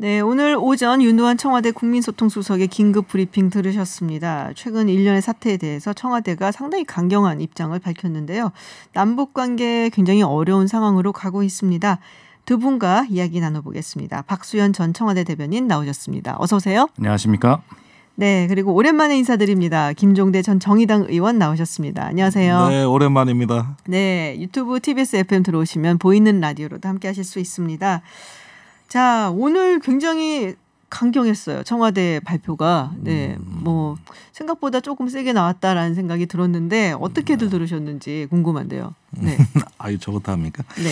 네, 오늘 오전 윤두환 청와대 국민소통수석의 긴급 브리핑 들으셨습니다. 최근 일련의 사태에 대해서 청와대가 상당히 강경한 입장을 밝혔는데요. 남북관계 굉장히 어려운 상황으로 가고 있습니다. 두 분과 이야기 나눠보겠습니다. 박수현 전 청와대 대변인 나오셨습니다. 어서 오세요. 안녕하십니까. 네, 그리고 오랜만에 인사드립니다. 김종대 전 정의당 의원 나오셨습니다. 안녕하세요. 네, 오랜만입니다. 네, 유튜브 TBS FM 들어오시면 보이는 라디오로도 함께 하실 수 있습니다. 자, 오늘 굉장히 강경했어요. 청와대 발표가. 네, 뭐 생각보다 조금 세게 나왔다라는 생각이 들었는데 어떻게들 들으셨는지 궁금한데요. 네. 아유, 저부터 합니까? 네.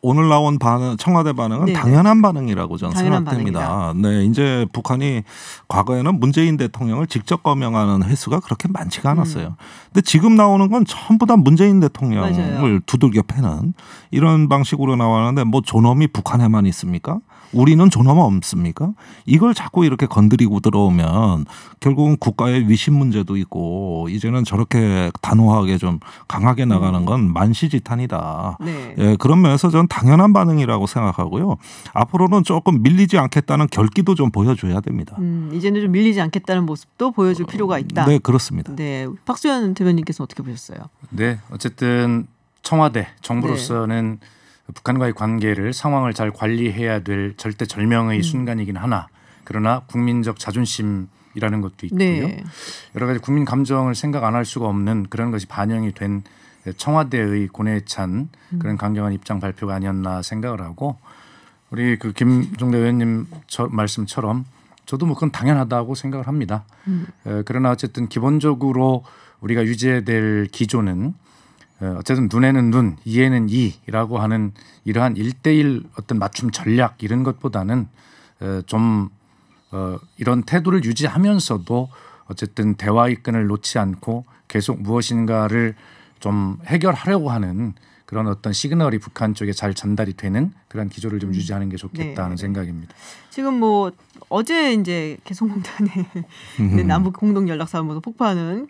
오늘 나온 반응, 청와대 반응은 네네. 당연한 반응이라고 저는 당연한 생각됩니다. 네, 이제 북한이 과거에는 문재인 대통령을 직접 거명하는 횟수가 그렇게 많지가 않았어요. 근데 지금 나오는 건 전부 다 문재인 대통령을 맞아요. 두들겨 패는 이런 방식으로 나왔는데 뭐 존엄이 북한에만 있습니까? 우리는 존엄 없습니까? 이걸 자꾸 이렇게 건드리고 들어오면 결국은 국가의 위신 문제도 있고 이제는 저렇게 단호하게 좀 강하게 나가는 건 만시지탄이다. 네. 예, 그런 면에서 저는 당연한 반응이라고 생각하고요. 앞으로는 조금 밀리지 않겠다는 결기도 좀 보여줘야 됩니다. 이제는 좀 밀리지 않겠다는 모습도 보여줄 필요가 있다. 네, 그렇습니다. 네, 박수현 대변인께서는 어떻게 보셨어요? 네, 어쨌든 청와대 정부로서는 북한과의 관계를 상황을 잘 관리해야 될 절대절명의 순간이긴 하나 그러나 국민적 자존심이라는 것도 있고요. 네. 여러 가지 국민 감정을 생각 안 할 수가 없는 그런 것이 반영이 된 청와대의 고뇌에 찬 그런 강경한 입장 발표가 아니었나 생각을 하고 우리 그 김종대 의원님 말씀처럼 저도 뭐 그건 당연하다고 생각을 합니다. 그러나 어쨌든 기본적으로 우리가 유지해야 될 기조는 어쨌든 눈에는 눈, 이에는 이라고 하는 이러한 1:1 어떤 맞춤 전략 이런 것보다는 좀 이런 태도를 유지하면서도 어쨌든 대화의 끈을 놓지 않고 계속 무엇인가를 좀 해결하려고 하는 그런 어떤 시그널이 북한 쪽에 잘 전달이 되는 그런 기조를 좀 유지하는 게 좋겠다는 생각입니다. 지금 뭐 어제 이제 개성공단에 남북 공동 연락사무소 폭파는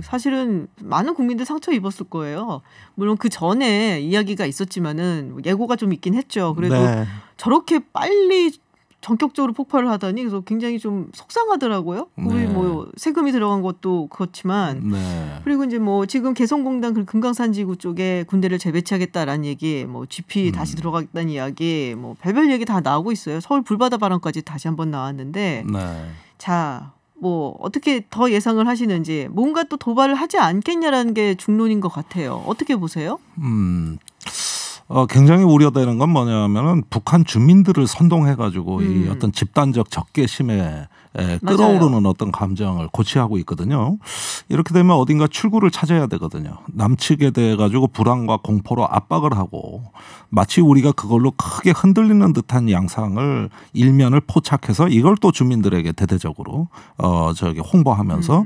사실은 많은 국민들 상처 입었을 거예요. 물론 그 전에 이야기가 있었지만은 예고가 좀 있긴 했죠. 그래도 네. 저렇게 빨리 전격적으로 폭발을 하다니 그래서 굉장히 좀 속상하더라고요. 우리 뭐 세금이 들어간 것도 그렇지만 그리고 이제 뭐 지금 개성공단 그 금강산지구 쪽에 군대를 재배치하겠다라는 얘기, 뭐 GP 다시 들어가겠다는 이야기, 뭐 별별 얘기 다 나오고 있어요. 서울 불바다 발언까지 다시 한번 나왔는데 자, 뭐 어떻게 더 예상을 하시는지 뭔가 또 도발을 하지 않겠냐라는 게 중론인 것 같아요. 어떻게 보세요? 굉장히 우려되는 건 뭐냐면은 북한 주민들을 선동해가지고 이 어떤 집단적 적개심에 끌어오르는 맞아요. 어떤 감정을 고취하고 있거든요. 이렇게 되면 어딘가 출구를 찾아야 되거든요. 남측에 대해 가지고 불안과 공포로 압박을 하고 마치 우리가 그걸로 크게 흔들리는 듯한 양상을 일면을 포착해서 이걸 또 주민들에게 대대적으로 홍보하면서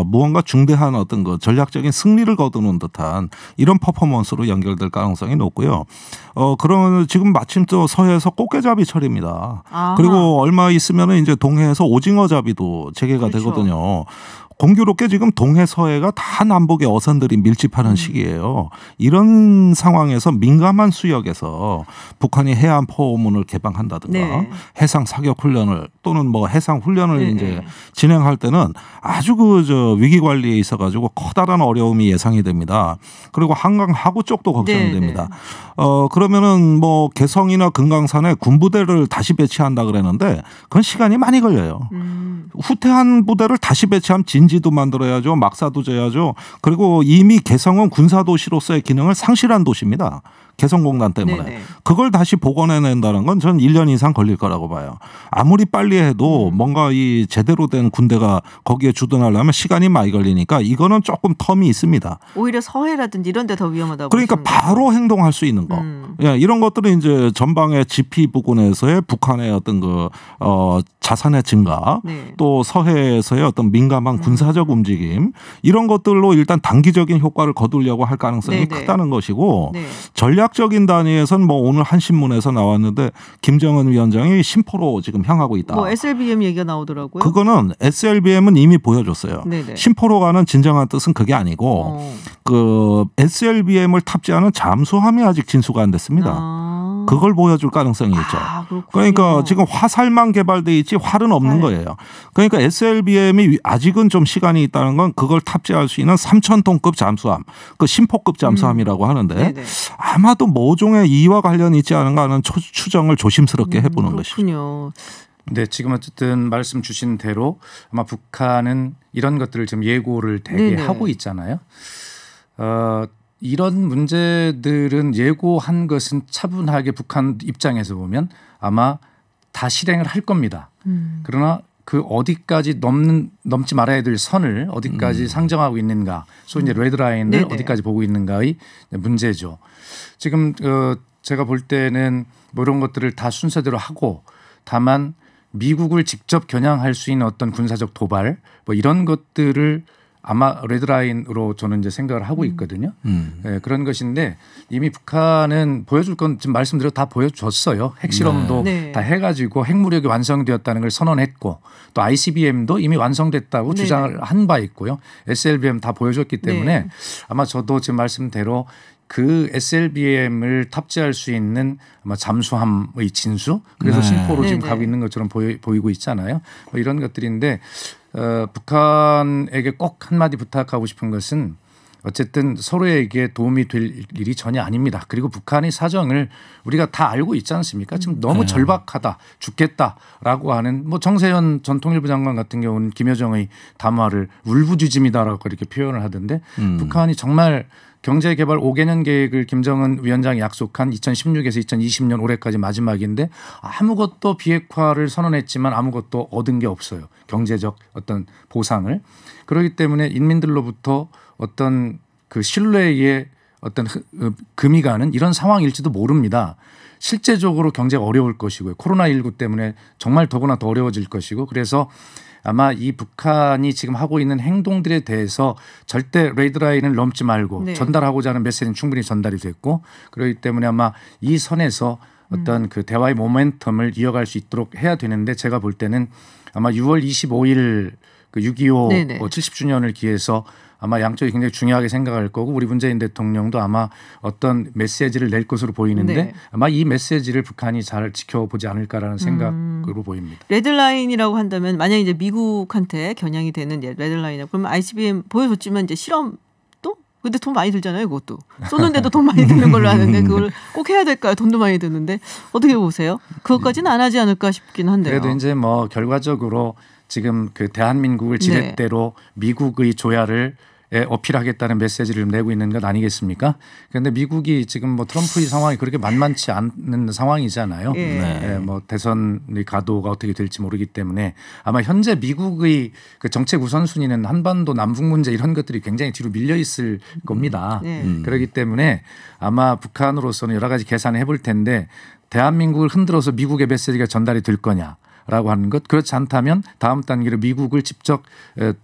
무언가 중대한 어떤 그 전략적인 승리를 거두는 듯한 이런 퍼포먼스로 연결될 가능성이 높고요. 그러면 지금 마침 또 서해에서 꽃게잡이철입니다. 그리고 얼마 있으면은 이제 동해에서 오징어잡이도 재개가 되거든요. 공교롭게 지금 동해 서해가 다 남북의 어선들이 밀집하는 시기예요. 이런 상황에서 민감한 수역에서 북한이 해안 포문을 개방한다든가 해상 사격 훈련을 또는 뭐 해상 훈련을 이제 진행할 때는 아주 위기 관리에 있어 가지고 커다란 어려움이 예상이 됩니다. 그리고 한강 하구 쪽도 걱정이 됩니다. 그러면은 뭐 개성이나 금강산에 군부대를 다시 배치한다 그랬는데 그건 시간이 많이 걸려요. 후퇴한 부대를 다시 배치하면 진지도 만들어야죠. 막사도 져야죠. 그리고 이미 개성은 군사도시로서의 기능을 상실한 도시입니다. 개성공단 때문에. 그걸 다시 복원해낸다는 건 전 1년 이상 걸릴 거라고 봐요. 아무리 빨리 해도 뭔가 이 제대로 된 군대가 거기에 주둔하려면 시간이 많이 걸리니까 이거는 조금 텀이 있습니다. 오히려 서해라든지 이런 데 더 위험하다고 그러니까 바로 행동할 수 있는 거. 이런 것들은 이제 전방의 지피 부근에서의 북한의 어떤 자산의 증가 또 서해에서의 어떤 민감한 군사적 움직임 이런 것들로 일단 단기적인 효과를 거두려고 할 가능성이 크다는 것이고 전략적인 단위에서는 뭐 오늘 한 신문에서 나왔는데 김정은 위원장이 심포로 지금 향하고 있다. 뭐 SLBM 얘기가 나오더라고요. 그거는 SLBM은 이미 보여줬어요. 심포로 가는 진정한 뜻은 그게 아니고 그 SLBM을 탑재하는 잠수함이 아직 진수가 안 됐습니다. 그걸 보여줄 가능성이 있죠. 그러니까 지금 화살만 개발돼 있지 활은 없는 거예요. 그러니까 SLBM이 아직은 좀 시간이 있다는 건 그걸 탑재할 수 있는 3,000톤급 잠수함, 그 심포급 잠수함이라고 하는데 아마도 모종의 이와 관련이 있지 않은가 하는 추정을 조심스럽게 해보는 것이죠. 네, 지금 어쨌든 말씀 주신 대로 아마 북한은 이런 것들을 지금 예고를 되게 하고 있잖아요. 이런 문제들은 예고한 것은 차분하게 북한 입장에서 보면 아마 다 실행을 할 겁니다. 그러나 그 어디까지 넘지 말아야 될 선을 어디까지 상정하고 있는가, 소위 이제 레드라인을 어디까지 보고 있는가의 문제죠. 지금 제가 볼 때는 뭐 이런 것들을 다 순서대로 하고, 다만 미국을 직접 겨냥할 수 있는 어떤 군사적 도발 뭐 이런 것들을 아마 레드라인으로 저는 이제 생각을 하고 있거든요. 네, 그런 것인데 이미 북한은 보여줄 건 지금 말씀드려 다 보여줬어요. 핵실험도 다 해가지고 핵무력이 완성되었다는 걸 선언했고, 또 ICBM도 이미 완성됐다고 주장을 한 바 있고요. SLBM 다 보여줬기 때문에 아마 저도 지금 말씀대로 그 SLBM을 탑재할 수 있는 아마 잠수함의 진수, 그래서 심포로 지금 가고 있는 것처럼 보이고 있잖아요. 뭐 이런 것들인데 북한에게 꼭 한마디 부탁하고 싶은 것은 어쨌든 서로에게 도움이 될 일이 전혀 아닙니다. 그리고 북한의 사정을 우리가 다 알고 있지 않습니까? 지금 너무 절박하다, 죽겠다라고 하는, 뭐 정세현 전 통일부 장관 같은 경우는 김여정의 담화를 울부짖음이다라고 이렇게 표현을 하던데 북한이 정말 경제개발 5개년 계획을 김정은 위원장이 약속한 2016에서 2020년 올해까지 마지막인데 아무것도 비핵화를 선언했지만 아무것도 얻은 게 없어요. 경제적 어떤 보상을. 그렇기 때문에 인민들로부터 어떤 그 신뢰의 어떤 금이 가는 이런 상황일지도 모릅니다. 실제적으로 경제가 어려울 것이고요. 코로나19 때문에 정말 더구나 더 어려워질 것이고, 그래서 아마 이 북한이 지금 하고 있는 행동들에 대해서 절대 레드라인을 넘지 말고 전달하고자 하는 메시지는 충분히 전달이 됐고, 그렇기 때문에 아마 이 선에서 어떤 그 대화의 모멘텀을 이어갈 수 있도록 해야 되는데, 제가 볼 때는 아마 6월 25일 그 6.25 70주년을 기해서 아마 양쪽이 굉장히 중요하게 생각할 거고, 우리 문재인 대통령도 아마 어떤 메시지를 낼 것으로 보이는데 아마 이 메시지를 북한이 잘 지켜보지 않을까라는 생각으로 보입니다. 레드라인이라고 한다면 만약에 이제 미국한테 겨냥이 되는 레드라인이라고 그러면 ICBM 보여줬지만 이제 실험 또? 근데 돈 많이 들잖아요. 그것도. 쏘는데도 돈 많이 드는 걸로 아는데 그걸 꼭 해야 될까요? 돈도 많이 드는데 어떻게 보세요? 그것까지는 안 하지 않을까 싶긴 한데요. 그래도 이제 뭐 결과적으로 지금 그 대한민국을 지렛대로 미국의 조야를 어필하겠다는 메시지를 내고 있는 것 아니겠습니까? 그런데 미국이 지금 뭐 트럼프의 상황이 그렇게 만만치 않는 상황이잖아요. 뭐 대선의 가도가 어떻게 될지 모르기 때문에 아마 현재 미국의 그 정책 우선순위는 한반도 남북 문제 이런 것들이 굉장히 뒤로 밀려 있을 겁니다. 그렇기 때문에 아마 북한으로서는 여러 가지 계산을 해볼 텐데, 대한민국을 흔들어서 미국의 메시지가 전달이 될 거냐 라고 하는 것, 그렇지 않다면 다음 단계로 미국을 직접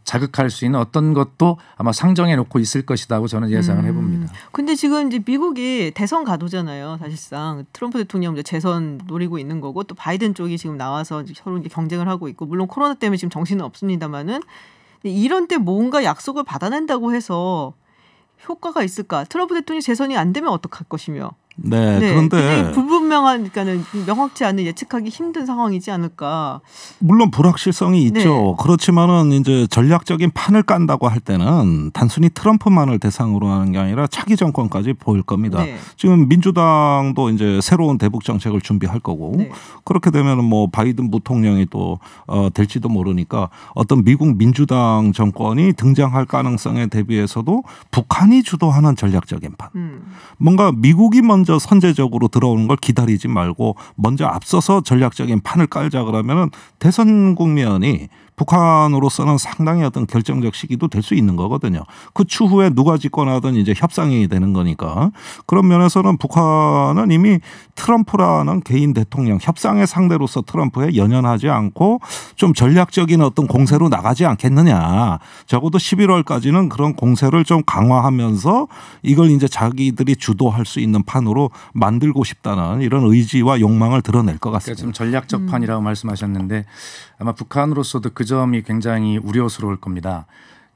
자극할 수 있는 어떤 것도 아마 상정해 놓고 있을 것이라고 저는 예상을 해봅니다. 근데 지금 이제 미국이 대선 가도잖아요. 사실상 트럼프 대통령 이제 재선 노리고 있는 거고, 또 바이든 쪽이 지금 나와서 서로 이제 경쟁을 하고 있고, 물론 코로나 때문에 지금 정신은 없습니다만은 이런 때 뭔가 약속을 받아낸다고 해서 효과가 있을까? 트럼프 대통령이 재선이 안 되면 어떡할 것이며. 그런데 불분명한, 그러니까는 명확치 않은 예측하기 힘든 상황이지 않을까. 물론 불확실성이 있죠. 그렇지만은 이제 전략적인 판을 깐다고 할 때는 단순히 트럼프만을 대상으로 하는 게 아니라 차기 정권까지 보일 겁니다. 지금 민주당도 이제 새로운 대북 정책을 준비할 거고, 그렇게 되면은 뭐 바이든 부통령이 또 될지도 모르니까 어떤 미국 민주당 정권이 등장할 가능성에 대비해서도 북한이 주도하는 전략적인 판. 뭔가 미국이 먼저 선제적으로 들어오는 걸 기다리지 말고 먼저 앞서서 전략적인 판을 깔자 그러면은 대선 국면이 북한으로서는 상당히 어떤 결정적 시기도 될 수 있는 거거든요. 그 추후에 누가 집권하든 이제 협상이 되는 거니까. 그런 면에서는 북한은 이미 트럼프라는 개인 대통령, 협상의 상대로서 트럼프에 연연하지 않고 좀 전략적인 어떤 공세로 나가지 않겠느냐. 적어도 11월까지는 그런 공세를 좀 강화하면서 이걸 이제 자기들이 주도할 수 있는 판으로 만들고 싶다는 이런 의지와 욕망을 드러낼 것 같습니다. 그러니까 좀 전략적 판이라고 말씀하셨는데 아마 북한으로서도 그 점이 굉장히 우려스러울 겁니다.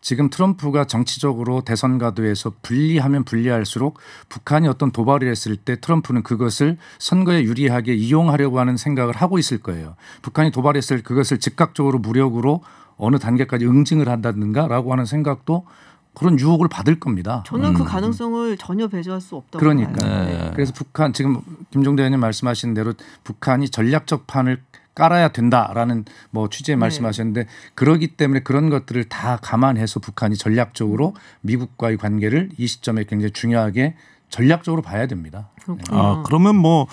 지금 트럼프가 정치적으로 대선 가도에서 불리하면 불리할수록 북한이 어떤 도발을 했을 때 트럼프는 그것을 선거에 유리하게 이용하려고 하는 생각을 하고 있을 거예요. 북한이 도발했을 때 그것을 즉각적으로 무력으로 어느 단계까지 응징을 한다든가라고 하는 생각도 그런 유혹을 받을 겁니다. 저는 그 가능성을 전혀 배제할 수 없다고 그러니까. 봐요. 네. 그래서 북한 지금 김종대 의원님 말씀하신 대로 북한이 전략적 판을 깔아야 된다라는 뭐 취지에 말씀하셨는데 그러기 때문에 그런 것들을 다 감안해서 북한이 전략적으로 미국과의 관계를 이 시점에 굉장히 중요하게 전략적으로 봐야 됩니다. 그러면 뭐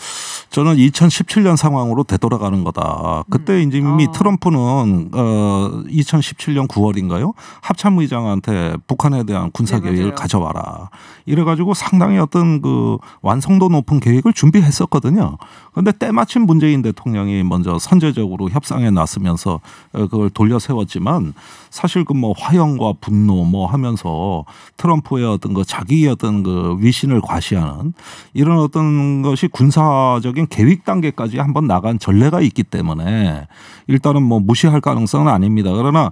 저는 2017년 상황으로 되돌아가는 거다. 그때 이제 이미 트럼프는 2017년 9월인가요? 합참의장한테 북한에 대한 군사 계획을 가져와라. 이래가지고 상당히 어떤 그 완성도 높은 계획을 준비했었거든요. 그런데 때마침 문재인 대통령이 먼저 선제적으로 협상에 나서면서 그걸 돌려 세웠지만 사실 그 뭐 화형과 분노 뭐 하면서 트럼프의 어떤 그 자기의 어떤 그 위신을 과시하는 이런 어떤 것이 군사적인 계획 단계까지 한번 나간 전례가 있기 때문에 일단은 뭐 무시할 가능성은 아닙니다. 그러나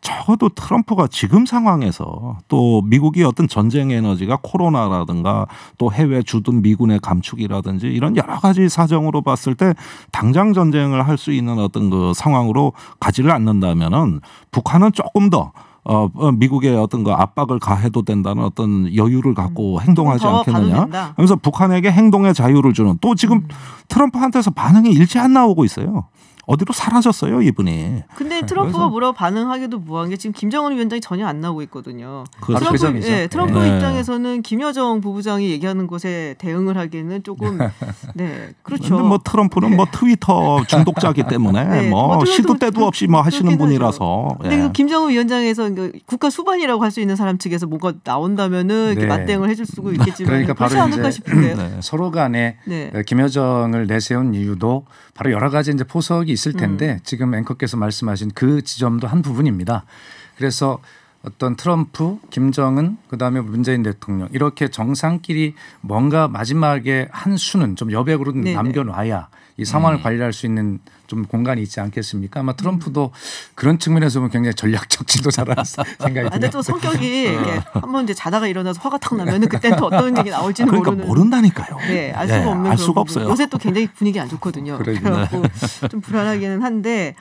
적어도 트럼프가 지금 상황에서 또 미국이 어떤 전쟁 에너지가 코로나라든가 또 해외 주둔 미군의 감축이라든지 이런 여러 가지 사정으로 봤을 때 당장 전쟁을 할 수 있는 어떤 그 상황으로 가지를 않는다면은 북한은 조금 더 미국의 어떤 그 압박을 가해도 된다는 어떤 여유를 갖고 행동하지 않겠느냐. 그래서 북한에게 행동의 자유를 주는 또 지금 트럼프한테서 반응이 일치 안 나오고 있어요. 어디로 사라졌어요 이분이. 근데 트럼프가 뭐라고 반응하기도 뭐한 게 지금 김정은 위원장이 전혀 안 나오고 있거든요. 트럼프 입장에서는 김여정 부부장이 얘기하는 것에 대응을 하기에는 조금 그렇죠. 근데 뭐 트럼프는 뭐 트위터 중독자이기 때문에 뭐 시도 때도 없이 뭐 하시는 분이라서. 근데 김정은 위원장에서 국가 수반이라고 할 수 있는 사람 측에서 뭔가 나온다면은 이렇게 맞대응을 해줄 수도 있겠지만 그러니까 그렇지 않을까 싶은데요. 서로 간에 김여정을 내세운 이유도 바로 여러 가지 이제 포석이 있을 텐데 지금 앵커께서 말씀하신 그 지점도 한 부분입니다. 그래서 어떤 트럼프, 김정은, 그다음에 문재인 대통령 이렇게 정상끼리 뭔가 마지막에 한 수는 좀 여백으로 남겨놔야 이 상황을 관리할 수 있는 좀 공간이 있지 않겠습니까? 아마 트럼프도 그런 측면에서 보면 굉장히 전략적 지도자라는 생각이 듭니다. 근데 또 성격이 한번 이제 자다가 일어나서 화가 탁 나면은 그때는 또 어떤 얘기 나올지는 모르는. 모른다니까요. 알 수가 없는. 알 수가 없어요. 요새 또 굉장히 분위기 안 좋거든요. 그래갖고 좀 불안하기는 한데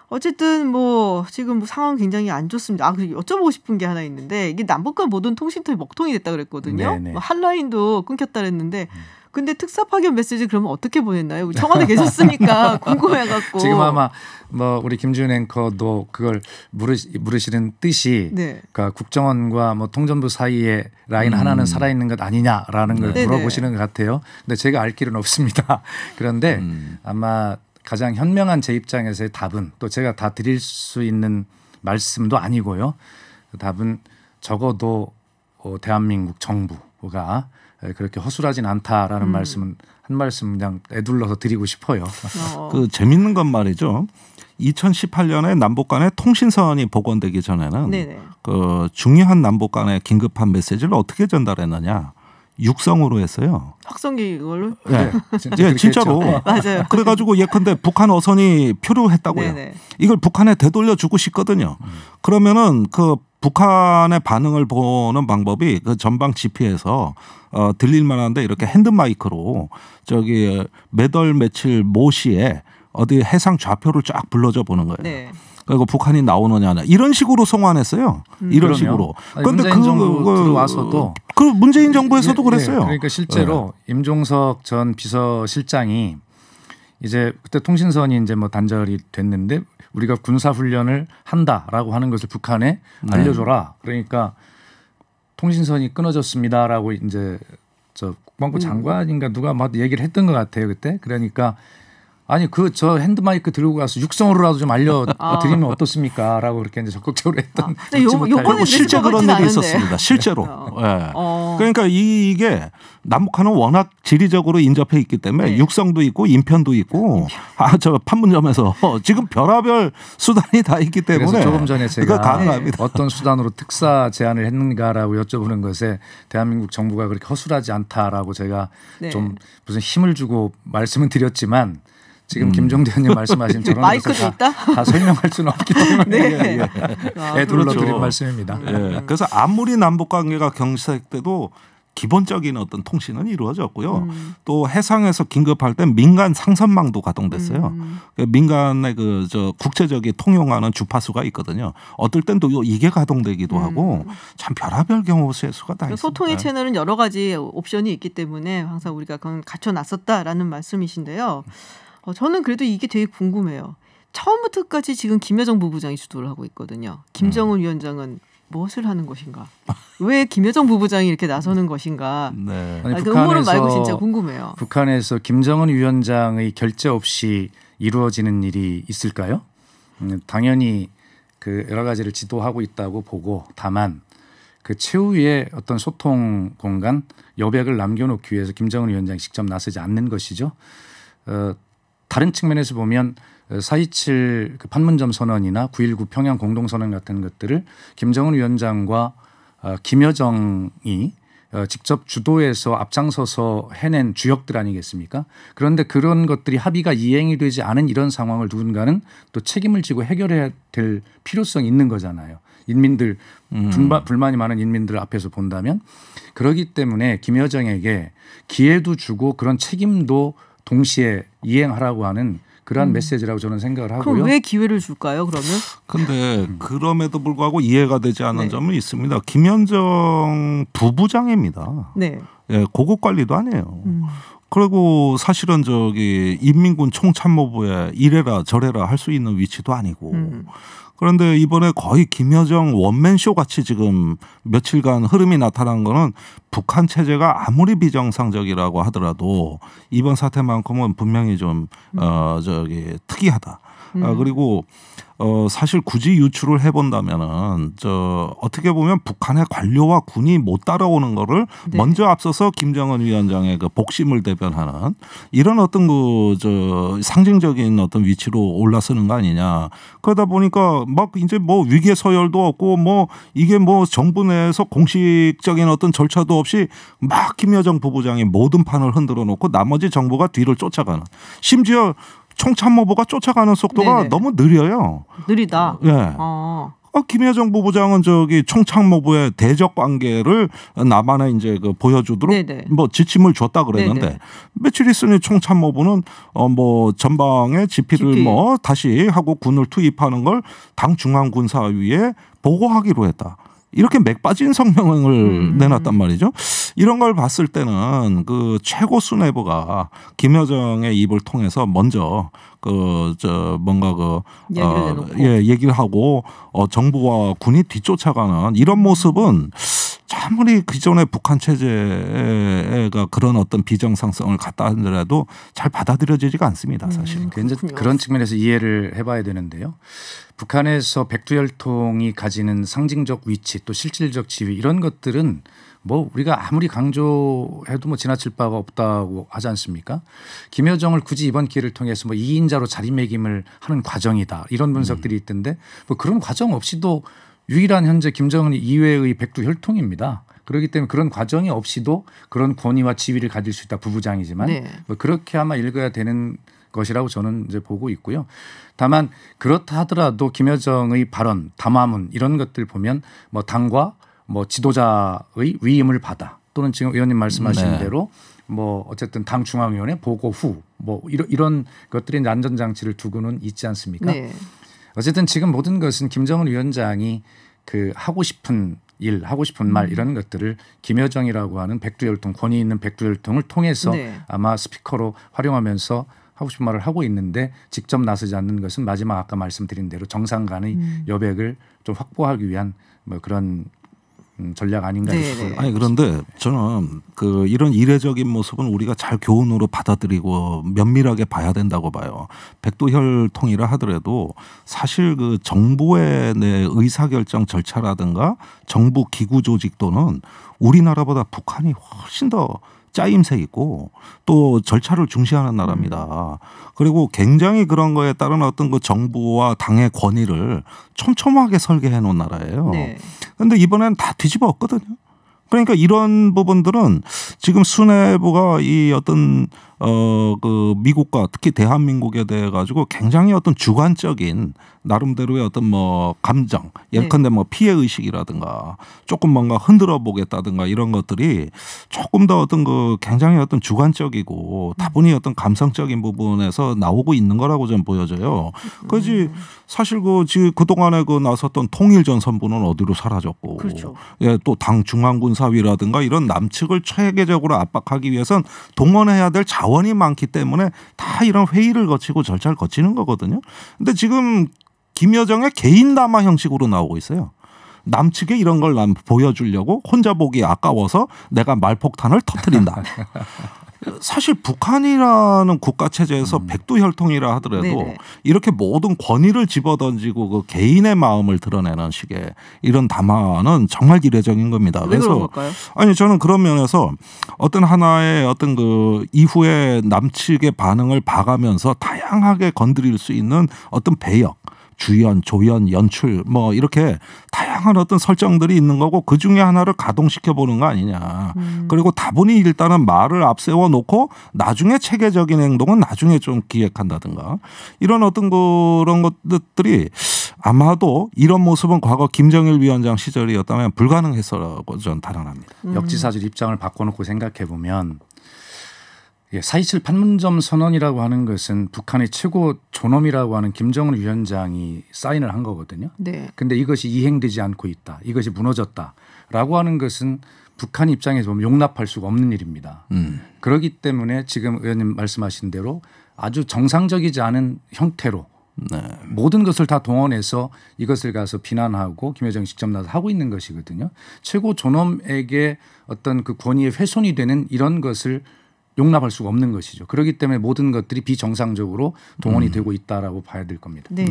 어쨌든 뭐 지금 뭐 상황 굉장히 안 좋습니다. 그리고 여쭤보고 싶은 게 하나 있는데 이게 남북 간 모든 통신통이 먹통이 됐다 그랬거든요. 뭐 한라인도 끊겼다 그랬는데. 근데 특사 파견 메시지 그러면 어떻게 보냈나요? 청와대 계셨으니까 궁금해갖고. 지금 아마 뭐 우리 김주현 앵커도 그걸 물으시는 뜻이 그러니까 국정원과 뭐 통전부 사이에 라인 하나는 살아있는 것 아니냐라는 걸 물어보시는 것 같아요. 근데 제가 알 길은 없습니다. 그런데 아마 가장 현명한 제 입장에서의 답은 또 제가 다 드릴 수 있는 말씀도 아니고요. 답은 적어도 대한민국 정부가 그렇게 허술하진 않다라는 말씀은 한 말씀 그냥 애둘러서 드리고 싶어요. 그 재밌는 건 말이죠. 2018년에 남북 간의 통신선이 복원되기 전에는 그 중요한 남북 간의 긴급한 메시지를 어떻게 전달했느냐. 육성으로 했어요. 확성기 이걸로? 네, 진짜로. 맞아요. 그래가지고 예컨대 북한 어선이 표류했다고요. 이걸 북한에 되돌려주고 싶거든요. 그러면은 그 북한의 반응을 보는 방법이 그 전방 GP에서 들릴 만한데 이렇게 핸드 마이크로 저기 매달 며칠 모시에 어디 해상 좌표를 쫙 불러줘 보는 거예요. 그리고 북한이 나오느냐 이런 식으로 송환했어요. 이런 식으로. 그런데 문재인 정부 들어와서도 그 문재인 정부에서도 그랬어요. 그러니까 실제로 임종석 전 비서실장이 이제 그때 통신선이 이제 뭐 단절이 됐는데 우리가 군사 훈련을 한다라고 하는 것을 북한에 알려줘라. 그러니까 통신선이 끊어졌습니다라고 이제 저 국방부 장관인가 누가 막 얘기를 했던 것 같아요 그때. 그러니까 아니 저 핸드마이크 들고 가서 육성으로라도 좀 알려드리면 어떻습니까라고 그렇게 이제 적극적으로 했던. 요거는 실제 그런 일이 있었습니다. 실제로. 그러니까 이게 남북한은 워낙 지리적으로 인접해 있기 때문에 육성도 있고 인편도 있고 저 판문점에서 지금 별하별 수단이 다 있기 때문에. 그래서 조금 전에 제가 가능합니다. 어떤 수단으로 특사 제안을 했는가라고 여쭤보는 것에 대한민국 정부가 그렇게 허술하지 않다라고 제가 좀 무슨 힘을 주고 말씀을 드렸지만. 지금 김종대 의원님 말씀하신 저런 마이크도 다 설명할 수는 없기 때문에 네. 애둘러 드린 말씀입니다. 그래서 아무리 남북 관계가 경색돼도 기본적인 어떤 통신은 이루어졌고요. 또 해상에서 긴급할 때 민간 상선망도 가동됐어요. 민간의 저 국제적인 통용하는 주파수가 있거든요. 어떨 땐 또 이게 가동되기도 하고 참 별의별 경우 수가 다 있습니다. 소통의 채널은 여러 가지 옵션이 있기 때문에 항상 우리가 그건 갖춰놨었다라는 말씀이신데요. 저는 그래도 이게 되게 궁금해요. 처음부터 끝까지 지금 김여정 부부장이 주도를 하고 있거든요. 김정은 위원장은 무엇을 하는 것인가? 왜 김여정 부부장이 이렇게 나서는 것인가? 네. 그 음모론 말고 진짜 궁금해요. 북한에서 김정은 위원장의 결재 없이 이루어지는 일이 있을까요? 당연히 그 여러 가지를 지도하고 있다고 보고 다만 그 최후의 어떤 소통 공간 여백을 남겨놓기 위해서 김정은 위원장이 직접 나서지 않는 것이죠. 다른 측면에서 보면 4.27 그 판문점 선언이나 9.19 평양 공동선언 같은 것들을 김정은 위원장과 김여정이 직접 주도해서 앞장서서 해낸 주역들 아니겠습니까? 그런데 그런 것들이 합의가 이행이 되지 않은 이런 상황을 누군가는 또 책임을 지고 해결해야 될 필요성이 있는 거잖아요. 인민들 불만이 많은 인민들 앞에서 본다면 그렇기 때문에 김여정에게 기회도 주고 그런 책임도 동시에 이행하라고 하는 그러한 메시지라고 저는 생각을 하고요. 그럼 왜 기회를 줄까요? 그러면? 근데 그럼에도 불구하고 이해가 되지 않는 점은 있습니다. 김여정 부부장입니다. 네. 예, 고급 관리도 아니에요. 그리고 사실은 인민군 총참모부에 이래라 저래라 할 수 있는 위치도 아니고. 그런데 이번에 거의 김여정 원맨쇼 같이 지금 며칠간 흐름이 나타난 거는 북한 체제가 아무리 비정상적이라고 하더라도 이번 사태만큼은 분명히 좀 특이하다. 그리고 사실 굳이 유추를 해본다면은 어떻게 보면 북한의 관료와 군이 못 따라오는 거를 먼저 앞서서 김정은 위원장의 그 복심을 대변하는 이런 어떤 상징적인 어떤 위치로 올라서는 거 아니냐. 그러다 보니까 막 이제 뭐 위기의 서열도 없고 뭐 이게 뭐 정부 내에서 공식적인 어떤 절차도 없이 막 김여정 부부장이 모든 판을 흔들어 놓고 나머지 정부가 뒤를 쫓아가는, 심지어 총참모부가 쫓아가는 속도가 네네. 너무 느려요. 느리다. 예. 김여정 부부장은 총참모부의 대적 관계를 남한에 이제 보여주도록 네네. 뭐 지침을 줬다 그랬는데 네네. 며칠 있으니 총참모부는 뭐 전방에 지피를 뭐 다시 하고 군을 투입하는 걸 당 중앙군사위에 보고하기로 했다. 이렇게 맥 빠진 성명을 내놨단 말이죠. 이런 걸 봤을 때는 그 최고 수뇌부가 김여정의 입을 통해서 먼저 얘기를 하고 정부와 군이 뒤쫓아가는 이런 모습은 아무리 기존의 북한 체제가 그런 어떤 비정상성을 갖다 하더라도 잘 받아들여지지가 않습니다, 사실은. 그런 측면에서 이해를 해봐야 되는데요. 북한에서 백두혈통이 가지는 상징적 위치 또 실질적 지위 이런 것들은 뭐 우리가 아무리 강조해도 뭐 지나칠 바가 없다고 하지 않습니까? 김여정을 굳이 이번 기회를 통해서 뭐 2인자로 자리매김을 하는 과정이다 이런 분석들이 있던데 뭐 그런 과정 없이도 유일한 현재 김정은 이외의 백두혈통입니다. 그렇기 때문에 그런 과정이 없이도 그런 권위와 지위를 가질 수 있다. 부부장이지만 뭐 그렇게 아마 읽어야 되는 것이라고 저는 이제 보고 있고요. 다만 그렇다 하더라도 김여정의 발언, 담화문 이런 것들 보면 뭐 당과 뭐 지도자의 위임을 받아 또는 지금 의원님 말씀하신 대로 뭐 어쨌든 당 중앙위원회 보고 후 뭐 이런 것들이 안전장치를 두고는 있지 않습니까? 네. 어쨌든 지금 모든 것은 김정은 위원장이 그 하고 싶은 일, 하고 싶은 말 이런 것들을 김여정이라고 하는 백두혈통, 권위 있는 백두혈통을 통해서 아마 스피커로 활용하면서 하고 싶은 말을 하고 있는데 직접 나서지 않는 것은 마지막 아까 말씀드린 대로 정상 간의 여백을 좀 확보하기 위한 뭐 그런 전략 아닌가 싶어요. 아니 그런데 저는 이런 이례적인 모습은 우리가 잘 교훈으로 받아들이고 면밀하게 봐야 된다고 봐요. 백두혈통이라 하더라도 사실 그 정부의 의사결정 절차라든가 정부 기구 조직 또는 우리나라보다 북한이 훨씬 더 짜임새 있고 또 절차를 중시하는 나라입니다. 그리고 굉장히 그런 거에 따른 어떤 그 정부와 당의 권위를 촘촘하게 설계해 놓은 나라예요. 그런데 이번엔 다 뒤집어 엎거든요. 그러니까 이런 부분들은 지금 수뇌부가 이 어떤 그 미국과 특히 대한민국에 대해 가지고 굉장히 어떤 주관적인 나름대로의 어떤 뭐 감정, 예컨대 뭐 피해 의식이라든가 조금 뭔가 흔들어 보겠다든가 이런 것들이 조금 더 어떤 그 굉장히 어떤 주관적이고 다분히 어떤 감성적인 부분에서 나오고 있는 거라고 저는 보여져요. 그지 사실 그 지금 그 동안에 그 나섰던 통일전 선부는 어디로 사라졌고, 그렇죠. 예, 또 당 중앙군사위라든가 이런 남측을 체계적으로 압박하기 위해선 동원해야 될 자원이 많기 때문에 다 이런 회의를 거치고 절차를 거치는 거거든요. 근데 지금 김여정의 개인 담화 형식으로 나오고 있어요. 남측에 이런 걸 난 보여주려고 혼자 보기 아까워서 내가 말폭탄을 터뜨린다. 사실 북한이라는 국가 체제에서 백두혈통이라 하더라도 네네. 이렇게 모든 권위를 집어던지고 그 개인의 마음을 드러내는 식의 이런 담화는 정말 이례적인 겁니다. 왜 그런 걸까요? 아니 저는 그런 면에서 어떤 하나의 어떤 그 이후에 남측의 반응을 봐가면서 다양하게 건드릴 수 있는 어떤 배역. 주연, 조연, 연출 뭐 이렇게 다양한 어떤 설정들이 있는 거고 그중에 하나를 가동시켜 보는 거 아니냐. 그리고 다분히 일단은 말을 앞세워 놓고 나중에 체계적인 행동은 나중에 좀 기획한다든가 이런 어떤 그런 것들이 아마도 이런 모습은 과거 김정일 위원장 시절이었다면 불가능했어라고 저는 단언합니다. 역지사지 입장을 바꿔놓고 생각해 보면 4.27 판문점 선언이라고 하는 것은 북한의 최고 존엄이라고 하는 김정은 위원장이 사인을 한 거거든요. 그런데 이것이 이행되지 않고 있다. 이것이 무너졌다라고 하는 것은 북한 입장에서 보면 용납할 수가 없는 일입니다. 그렇기 때문에 지금 의원님 말씀하신 대로 아주 정상적이지 않은 형태로 모든 것을 다 동원해서 이것을 가서 비난하고 김여정이 직접 나서 하고 있는 것이거든요. 최고 존엄에게 어떤 그 권위의 훼손이 되는 이런 것을 용납할 수가 없는 것이죠. 그렇기 때문에 모든 것들이 비정상적으로 동원이 되고 있다라고 봐야 될 겁니다. 네.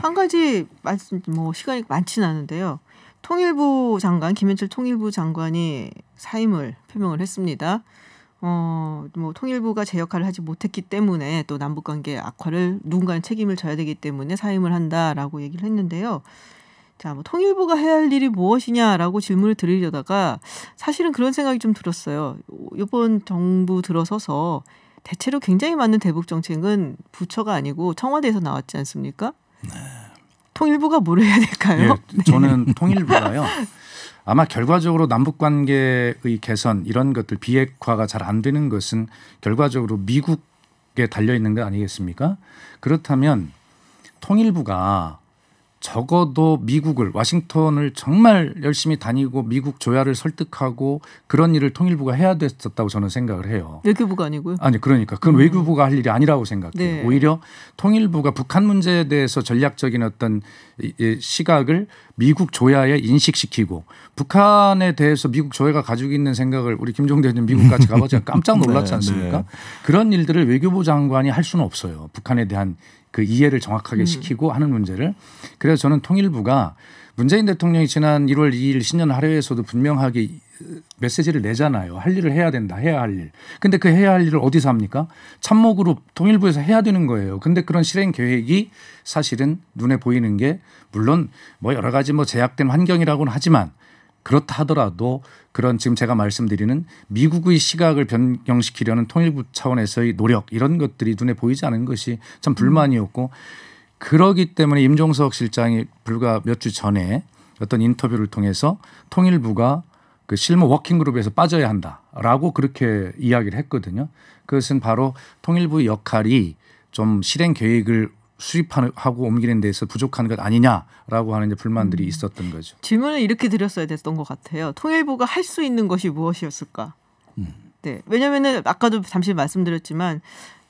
한 가지 말씀 뭐 시간이 많지는 않은데요. 통일부 장관 김현철 통일부 장관이 사임을 표명을 했습니다. 뭐 통일부가 제 역할을 하지 못했기 때문에 또 남북관계 악화를 누군가는 책임을 져야 되기 때문에 사임을 한다라고 얘기를 했는데요. 자, 뭐 통일부가 해야 할 일이 무엇이냐라고 질문을 드리려다가 사실은 그런 생각이 좀 들었어요. 이번 정부 들어서서 대체로 굉장히 많은 대북 정책은 부처가 아니고 청와대에서 나왔지 않습니까? 통일부가 뭘 해야 될까요? 저는 통일부가요. 아마 결과적으로 남북관계의 개선 이런 것들 비핵화가 잘 안 되는 것은 결과적으로 미국에 달려 있는 거 아니겠습니까? 그렇다면 통일부가 적어도 미국을 워싱턴을 정말 열심히 다니고 미국 조야를 설득하고 그런 일을 통일부가 해야 됐었다고 저는 생각을 해요. 외교부가 아니고요? 아니 그러니까 그건 외교부가 할 일이 아니라고 생각해요. 오히려 통일부가 북한 문제에 대해서 전략적인 어떤 시각을 미국 조야에 인식시키고 북한에 대해서 미국 조야가 가지고 있는 생각을 우리 김종대 의원님 미국까지 가보자 깜짝 놀랐지 않습니까? 그런 일들을 외교부 장관이 할 수는 없어요. 북한에 대한 그 이해를 정확하게 시키고 하는 문제를. 그래서 저는 통일부가 문재인 대통령이 지난 1월 2일 신년 할애에서도 분명하게 메시지를 내잖아요. 할 일을 해야 된다. 해야 할 일. 근데 그 해야 할 일을 어디서 합니까? 참모그룹 통일부에서 해야 되는 거예요. 근데 그런 실행 계획이 사실은 눈에 보이는 게 물론 뭐 여러 가지 뭐 제약된 환경이라고는 하지만 그렇다 하더라도 그런 지금 제가 말씀드리는 미국의 시각을 변경시키려는 통일부 차원에서의 노력 이런 것들이 눈에 보이지 않은 것이 참 불만이었고 그러기 때문에 임종석 실장이 불과 몇 주 전에 어떤 인터뷰를 통해서 통일부가 그 실무 워킹그룹에서 빠져야 한다라고 그렇게 이야기를 했거든요. 그것은 바로 통일부의 역할이 좀 실행 계획을 수립하고 옮기는 데서 부족한 것 아니냐라고 하는 이제 불만들이 있었던 거죠. 질문을 이렇게 드렸어야 됐던 것 같아요. 통일부가 할 수 있는 것이 무엇이었을까? 네, 왜냐하면 아까도 잠시 말씀드렸지만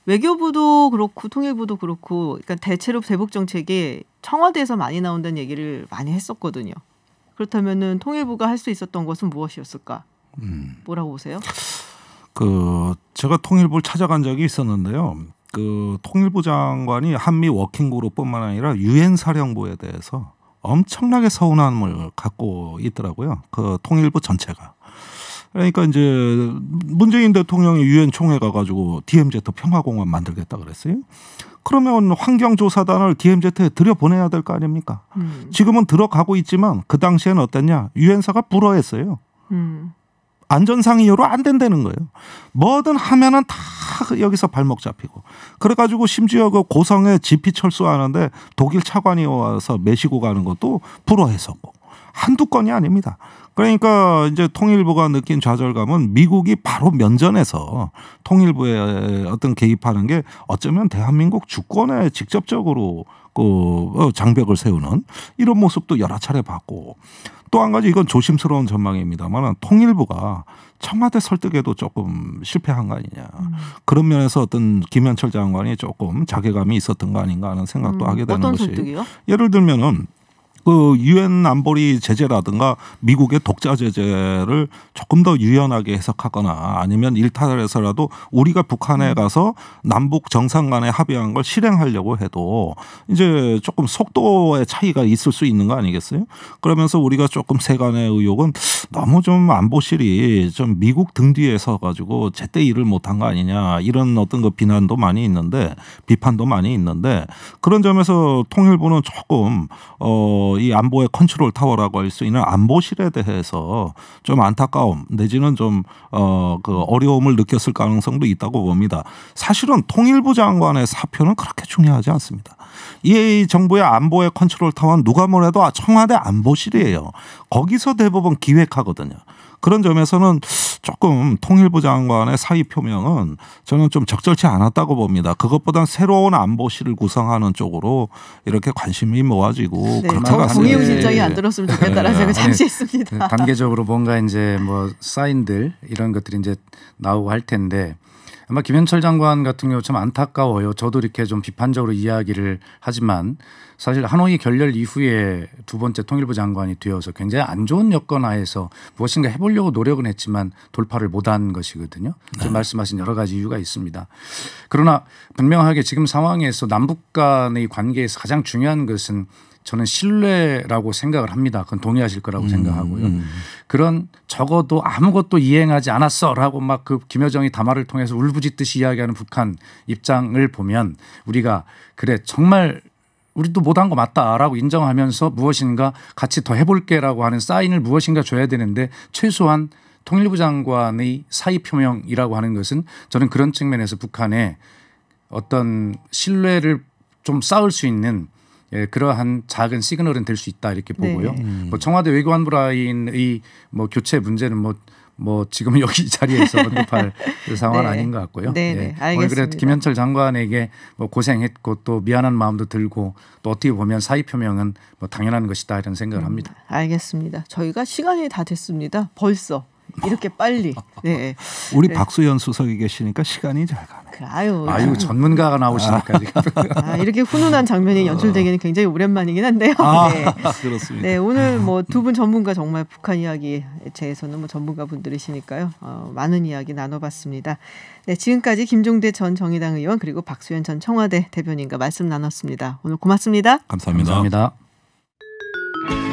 외교부도 그렇고 통일부도 그렇고 그러니까 대체로 대북 정책이 청와대에서 많이 나온다는 얘기를 많이 했었거든요. 그렇다면은 통일부가 할 수 있었던 것은 무엇이었을까? 뭐라고 보세요? 제가 통일부를 찾아간 적이 있었는데요. 그 통일부 장관이 한미 워킹그룹뿐만 아니라 유엔 사령부에 대해서 엄청나게 서운함을 갖고 있더라고요. 그 통일부 전체가. 그러니까 이제 문재인 대통령이 유엔 총회 가가지고 DMZ 평화공원 만들겠다 그랬어요. 그러면 환경조사단을 DMZ에 들여보내야 될 거 아닙니까? 지금은 들어가고 있지만 그 당시에는 어땠냐? 유엔사가 불허했어요. 안전상 이유로 안 된다는 거예요. 뭐든 하면은 다 여기서 발목 잡히고 그래가지고 심지어 그 고성에 지피 철수하는데 독일 차관이 와서 메시고 가는 것도 불허했었고 한두 건이 아닙니다. 그러니까 이제 통일부가 느낀 좌절감은 미국이 바로 면전에서 통일부에 어떤 개입하는 게 어쩌면 대한민국 주권에 직접적으로 그 장벽을 세우는 이런 모습도 여러 차례 봤고 또 한 가지 이건 조심스러운 전망입니다만 통일부가 청와대 설득에도 조금 실패한 거 아니냐. 그런 면에서 어떤 김현철 장관이 조금 자괴감이 있었던 거 아닌가 하는 생각도 하게 되는 어떤 것이. 설득이요? 예를 들면은 그 유엔 안보리 제재라든가 미국의 독자 제재를 조금 더 유연하게 해석하거나 아니면 일탈해서라도 우리가 북한에 가서 남북 정상 간에 합의한 걸 실행하려고 해도 이제 조금 속도의 차이가 있을 수 있는 거 아니겠어요? 그러면서 우리가 조금 세간의 의혹은 너무 좀 안보실이 좀 미국 등 뒤에 서 가지고 제때 일을 못한 거 아니냐 이런 어떤 그 비난도 많이 있는데 비판도 많이 있는데 그런 점에서 통일부는 조금 이 안보의 컨트롤 타워라고 할 수 있는 안보실에 대해서 좀 안타까움 내지는 좀 그 어려움을 느꼈을 가능성도 있다고 봅니다. 사실은 통일부 장관의 사표는 그렇게 중요하지 않습니다. 이 정부의 안보의 컨트롤 타워는 누가 뭐래도 청와대 안보실이에요. 거기서 대부분 기획하거든요. 그런 점에서는 조금 통일부 장관의 사의 표명은 저는 좀 적절치 않았다고 봅니다. 그것보단 새로운 안보실을 구성하는 쪽으로 이렇게 관심이 모아지고 네, 그렇게 저 공영 실장이 안 들었으면 좋겠다라는 생각 잠시 했습니다. 단계적으로 뭔가 이제 뭐 사인들 이런 것들이 이제 나오고 할 텐데 아마 김현철 장관 같은 경우 참 안타까워요. 저도 이렇게 좀 비판적으로 이야기를 하지만 사실 하노이 결렬 이후에 두 번째 통일부 장관이 되어서 굉장히 안 좋은 여건 하에서 무엇인가 해보려고 노력은 했지만 돌파를 못한 것이거든요. 지금 말씀하신 여러 가지 이유가 있습니다. 그러나 분명하게 지금 상황에서 남북 간의 관계에서 가장 중요한 것은 저는 신뢰라고 생각을 합니다. 그건 동의하실 거라고 생각하고요. 그런 적어도 아무것도 이행하지 않았어라고 막 그 김여정이 담화를 통해서 울부짖듯이 이야기하는 북한 입장을 보면 우리가 그래 정말 우리도 못한 거 맞다라고 인정하면서 무엇인가 같이 더 해볼게라고 하는 사인을 무엇인가 줘야 되는데 최소한 통일부 장관의 사의 표명이라고 하는 것은 저는 그런 측면에서 북한의 어떤 신뢰를 좀 쌓을 수 있는 그러한 작은 시그널은 될 수 있다 이렇게 보고요. 뭐 청와대 외교안보 라인의 뭐 교체 문제는 뭐 지금 여기 자리에서 언급할 상황은 아닌 것 같고요. 네, 알겠습니다. 그래도 김현철 장관에게 뭐 고생했고 또 미안한 마음도 들고 또 어떻게 보면 사의 표명은 뭐 당연한 것이다 이런 생각을 합니다. 알겠습니다. 저희가 시간이 다 됐습니다. 벌써 이렇게 빨리. 네. 우리 박수현 수석이 계시니까 시간이 잘 가네. 아유 전문가가 나오시니까 지금. 이렇게 훈훈한 장면이 연출되기는 굉장히 오랜만이긴 한데요. 네. 그렇습니다. 네, 오늘 뭐 두 분 전문가 정말 북한 이야기에 대해서는 뭐 전문가 분들이시니까요. 많은 이야기 나눠봤습니다. 네, 지금까지 김종대 전 정의당 의원 그리고 박수현 전 청와대 대변인과 말씀 나눴습니다. 오늘 고맙습니다. 감사합니다. 감사합니다.